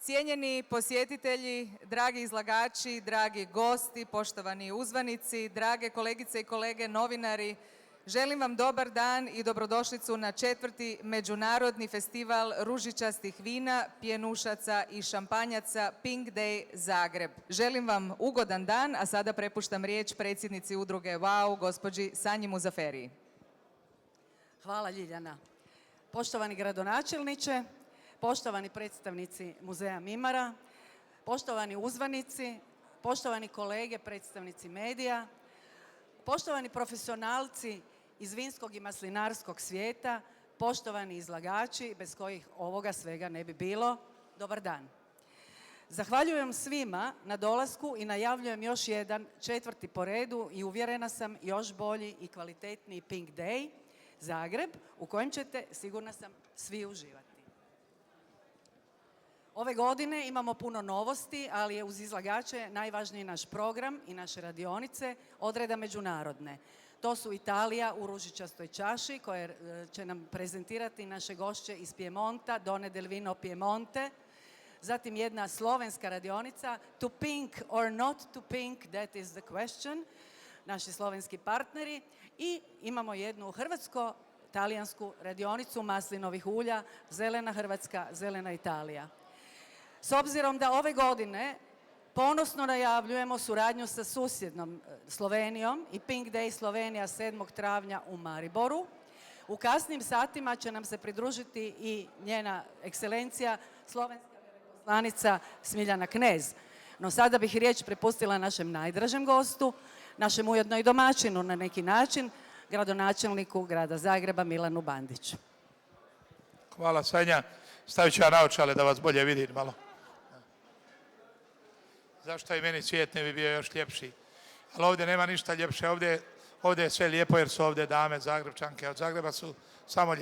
Cijenjeni posjetitelji, dragi izlagači, dragi gosti, poštovani uzvanici, drage kolegice i kolege novinari, želim vam dobar dan i dobrodošlicu na 4. Međunarodni festival ružičastih vina, pjenušaca i šampanjaca Pink Day Zagreb. Želim vam ugodan dan, a sada prepuštam riječ predsjednici udruge WOW, gospođi Sanji Muzaferiji. Hvala Ljiljana. Poštovani gradonačelniče, poštovani predstavnici Muzeja Mimara, poštovani uzvanici, poštovani kolege predstavnici medija, poštovani profesionalci iz vinskog i maslinarskog svijeta, poštovani izlagači bez kojih ovoga svega ne bi bilo, dobar dan. Zahvaljujem svima na dolasku i najavljujem još jedan 4. po redu i uvjerena sam još bolji i kvalitetniji Pink Day Zagreb u kojem ćete, sigurna sam, svi uživati. Ove godine imamo puno novosti, ali je uz izlagače najvažniji naš program i naše radionice odreda međunarodne. To su Italija u ružičastoj čaši koje će nam prezentirati naše gošće iz Piemonta, Donne del Vino Piemonte. Zatim jedna slovenska radionica, To pink or not to pink, that is the question, naši slovenski partneri. I imamo jednu hrvatsko-talijansku radionicu maslinovih ulja, Zelena Hrvatska, Zelena Italija. S obzirom da ove godine ponosno najavljujemo suradnju sa susjednom Slovenijom i Pink Day Slovenija 7. travnja u Mariboru, u kasnim satima će nam se pridružiti i njena ekscelencija, slovenska veleposlanica Smiljana Knez. No sada bih riječ prepustila našem najdražem gostu, našem ujedno i domaćinu na neki način, gradonačelniku grada Zagreba Milanu Bandiću. Hvala Sanja. Stavit ću ja naočale da vas bolje vidim malo. Zašto i meni svijet ne bi bio još ljepši? Ali ovdje nema ništa ljepše. Ovdje je sve lijepo jer su ovdje dame Zagrebčanke. Od Zagreba su samo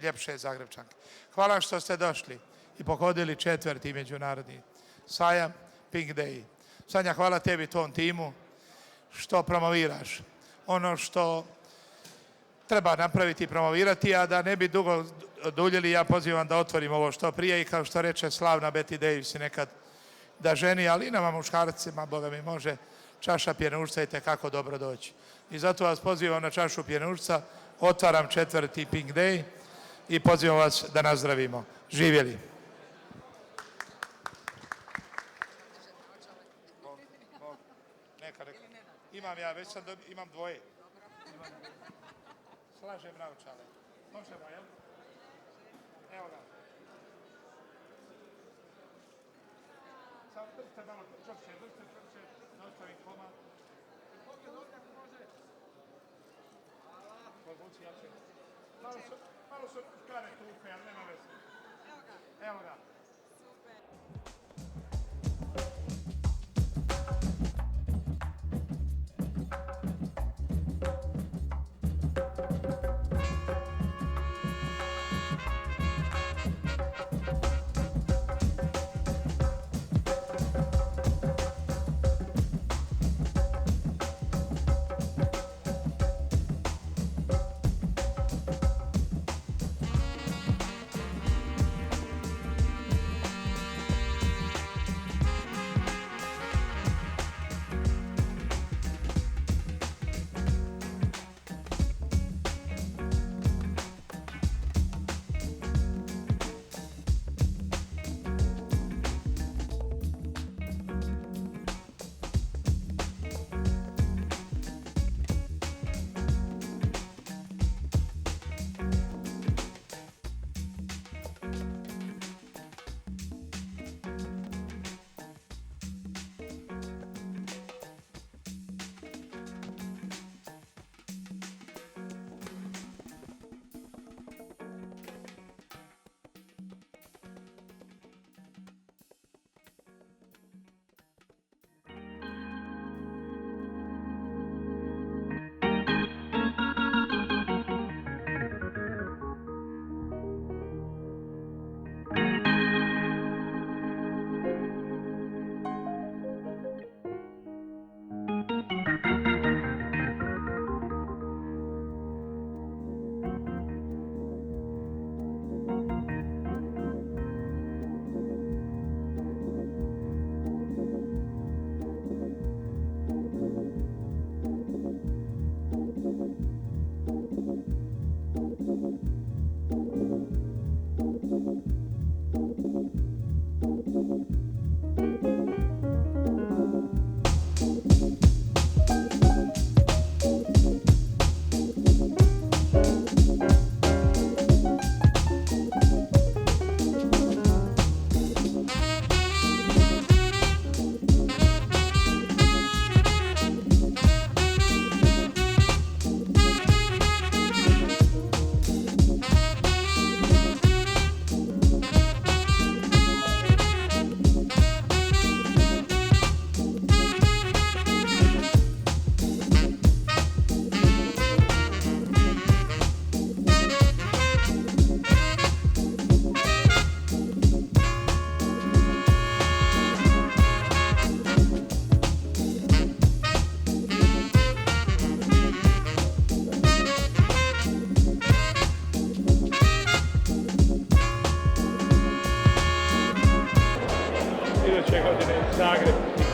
ljepše Zagrebčanke. Hvala što ste došli i pohodili 4. međunarodni sajam Pink Day. Sanja, hvala tebi i tvom timu što promoviraš ono što treba napraviti i promovirati, a da ne bi dugo duljili, ja pozivam da otvorim ovo što prije i kao što reče slavna Betty Davis nekad da ženi, ali i nama muškarcima, Boga mi može, čaša pjenušca i tekako dobro doći. I zato vas pozivam na čašu pjenušca, otvaram 4. Pink Day i pozivam vas da nazdravimo. Živjeli! Imam ja, već sam imam dvoje. Slažem naočale. Možemo, jel? Evo ga. Sad držite malo čvršće, nastavim komad. Podvuci jače. Malo su škare tupe, ali nema veze. Evo ga. iduće godine Zagreb.